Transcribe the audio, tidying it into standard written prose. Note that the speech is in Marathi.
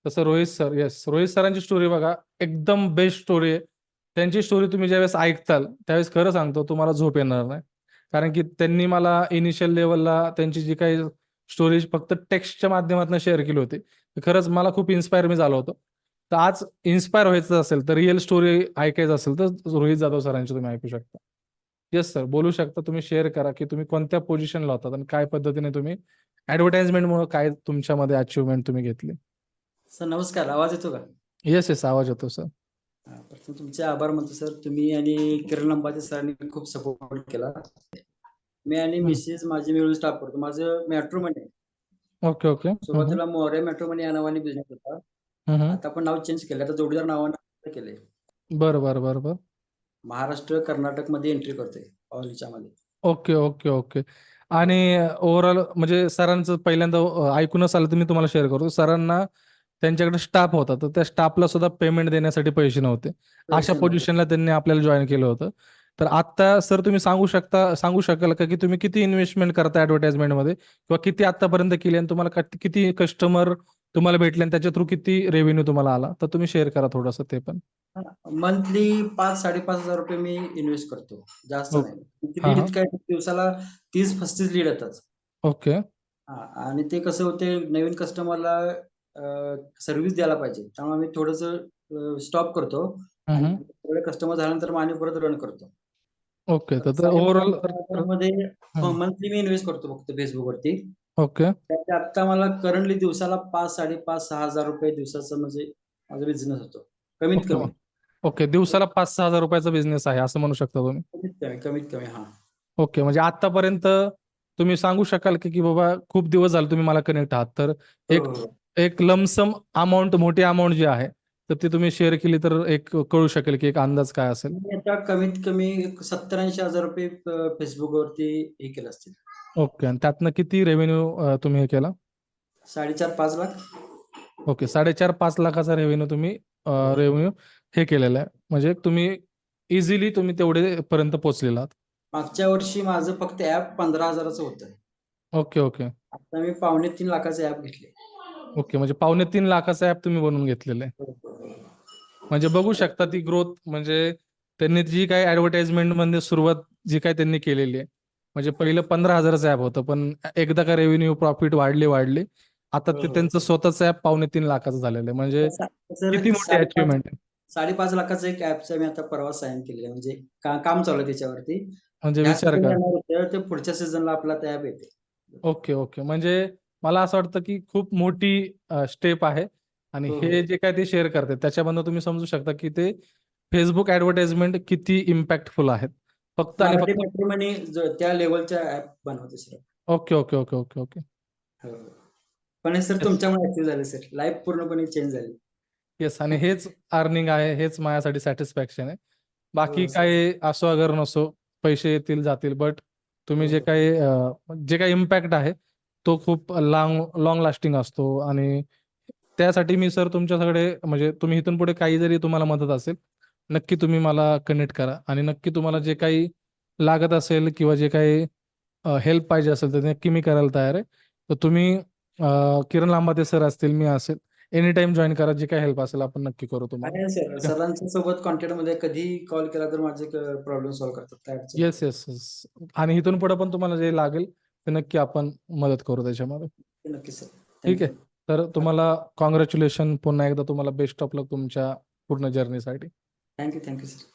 तसं रोहित सर, येस, रोहित सरांची स्टोरी बघा, एकदम बेस्ट स्टोरी आहे. त्यांची स्टोरी तुम्ही ज्यावेळेस ऐकताल त्यावेळेस खरं सांगतो तुम्हाला झोप येणार नाही. कारण की त्यांनी मला इनिशियल लेवलला त्यांची जी काही स्टोरी फक्त टेक्स्टच्या माध्यमातून शेअर केली होती, खरंच मला खूप इन्स्पायर मी झालो होतो. तर आज इन्स्पायर व्हायचं असेल तर रिअल स्टोरी ऐकायचं असेल तर रोहित जाधव सरांची तुम्ही ऐकू शकता. येस सर, बोलू शकता तुम्ही, शेअर करा की तुम्ही कोणत्या पोझिशनला होतात आणि काय पद्धतीने तुम्ही ऍडव्हर्टाइजमेंटमुळे काय तुमच्यामध्ये अचिव्हमेंट तुम्ही घेतली. सर नमस्कार, आवाज येतो का? येस येस, आवाज येतो सर. प्रथम तुमचे आभार मानतो सर. तुम्ही आणि किरण लंबाचे सरांनी खूप सपोर्ट केला. मी आणि मिसेस माझी मिळून स्टाफ करतो. माझं मॅट्रोमनी आहे. Okay okay. सुरुवातीला मोरे मॅट्रोमनी या नावाने बिझनेस होता. आता आपण नाव चेंज केलं, आता जोडीदार नावाने केलंय. बरं बरं बरं बरं. महाराष्ट्र कर्नाटक मध्ये एंट्री करतोय ऑल मध्ये. Okay okay okay. आणि ओव्हरऑल म्हणजे सरांचं पहिल्यांदा ऐकूनच आलं तर मी तुम्हाला शेअर करतो. सरांना त्यांच्याकडे स्टाफ होता, तर त्या स्टाफला सुद्धा पेमेंट देण्यासाठी पैसे नव्हते. अशा पोझिशनला त्यांनी आपल्याला जॉईन केलं होतं. तर आता सर तुम्ही सांगू शकाल का की तुम्ही किती इन्व्हेस्टमेंट करता ऍडव्हर्टाइजमेंटमध्ये, किंवा किती आतापर्यंत केली आणि तुम्हाला किती कस्टमर तुम्हाला भेटले आणि त्याच्या थ्रू किती रेव्हेन्यू तुम्हाला आला, तर तुम्ही शेअर करा थोडंसं ते पण. मंथली 5-5.5 हजार रुपये मी इन्व्हेस्ट करतो, जास्त ओके. नाही. किती हां लीड हां. काय दिवसाला 30-35 लीड येतात. ओके. आणि ते कसं होते, नवीन कस्टमरला सर्व्हिस द्यायला पाहिजे, त्यामुळे आम्ही थोडंसं स्टॉप करतो आणि थोडे कस्टमर झाल्यानंतर मग आम्ही परत रन करतो. ओके. तर ओव्हरऑल मध्ये मंथली मी इन्व्हेस्ट करतो फक्त फेसबुक वरती. ओके. त्याचे आता मला करंटली दिवसाला 5-5.5-6 हजार रुपये दिवसाचा म्हणजे माझा बिझनेस होतो, कमीत ओके. कमी. ओके, दिवसाला 5-6 हजार रुपयाचा बिझनेस आहे असं म्हणू शकता तुम्ही. कमीत कमी हा. ओके, म्हणजे आतापर्यंत तुम्ही सांगू शकाल की बाबा खूप दिवस झाले तुम्ही मला कनेक्ट आहात, तर एक एक लमसम अमाऊंट, मोठी अमाऊंट जी आहे तर ती तुम्ही शेअर केली तर एक कळू शकेल की एक अंदाज काय असेल. मी आता कमीत कमी 70-80 हजार रुपये फेसबुक वरती हे केलं असतील. ओके, आणि त्यातनं किती रेव्हेन्यू तुम्ही हे केला? 4.5-5 लाख. ओके, 4.5-5 लाखाचा रेव्हेन्यू तुम्ही रेव्हेन्यू हे केलेला आहे, म्हणजे तुम्ही इझिली तुम्ही तेवढे पर्यंत पोहोचलेला आहात. मागच्या वर्षी माझं फक्त ऍप 15,000चं होतं. Okay okay. आता मी 2.5-3 लाखाचं ऍप घेतले. ओके, म्हणजे 2.5 लाखाचा ऍप तुम्ही बनवून घेतलेलं आहे. म्हणजे बघू शकता ती ग्रोथ, म्हणजे त्यांनी जी काही ऍडव्हर्टाइजमेंट मध्ये सुरुवात जी काही त्यांनी केलेली आहे, म्हणजे पहिलं 15,000चं ऍप होतं, पण एकदा का रेव्हेन्यू प्रॉफिट वाढले आता ते त्यांचं स्वतःच ऍप 2.5 लाखाचं झालेलं आहे, म्हणजे किती मोठी अचिव्हमेंट आहे. 5.5 लाखाचं एक ऍपचं मी आता परवा साइन केलेलं आहे, म्हणजे काम चालू आहे त्याच्यावरती. म्हणजे ह्या विचार सीझनला करा. येणार होतं, ते पुढच्या सीझनला आपला ते ऍप येते. ओके ओके, म्हणजे मला असं वाटतं की खूप मोठी स्टेप आहे, आणि हे जे काय ते शेअर करतात त्याच्यामधून तुम्ही समजू शकता की ते फेसबुक ऍडव्हर्टाइजमेंट किती इम्पॅक्टफुल आहेत. फक्त आणि मराठी फक्त. मॅट्रिमनी त्या लेवलच्या ऍप बनवते sir. Okay okay okay okay okay. पण सर येस तुमच्यामुळे ऍक्टिव्ह झाले सर, लाईफ पूर्णपणे चेंज झाली. येस, आणि हेच अर्निंग आहे, हेच माझ्यासाठी सॅटिस्फॅक्शन आहे. बाकी हो, सर. काय असो अगर नसो, पैसे येतील जातील, बट तुम्ही जे काही इम्पॅक्ट आहे तो खूप लॉंग लास्टिंग असतो. आणि त्यासाठी मी सर तुमच्याकडे, म्हणजे तुम्ही इथून पुढे काही जरी तुम्हाला मदत असेल नक्की तुम्ही मला कनेक्ट करा, आणि नक्की तुम्हाला जे काही लागत असेल किंवा जे काही हेल्प पाहिजे असेल तर नक्की मी करायला तयार आहे. तर तुम्ही किरण लांबाते सर असतील, मी असेल, एनी टाइम जॉईन करा, जे काही हेल्प असेल आपण नक्की करू तुम्हाला. आहे सर, ठीक आहे. सरांच्या सोबत कॉन्टॅक्ट मध्ये कधी कॉल केला तर माझे प्रॉब्लेम सॉल्व्ह करतात, काय अडचण नाही. येस येस येस, आणि इथून पुढे पण तुम्हाला जे लागेल ते नक्की आपण मदत करू त्याच्यामध्ये. नक्की सर, ठीक थँक्यू. आहे. तर तुम्हाला कॉंग्रॅच्युलेशन पुन्हा एकदा, तुम्हाला बेस्ट ऑफ लक तुमच्या पूर्ण जर्नीसाठी. Thank you sir.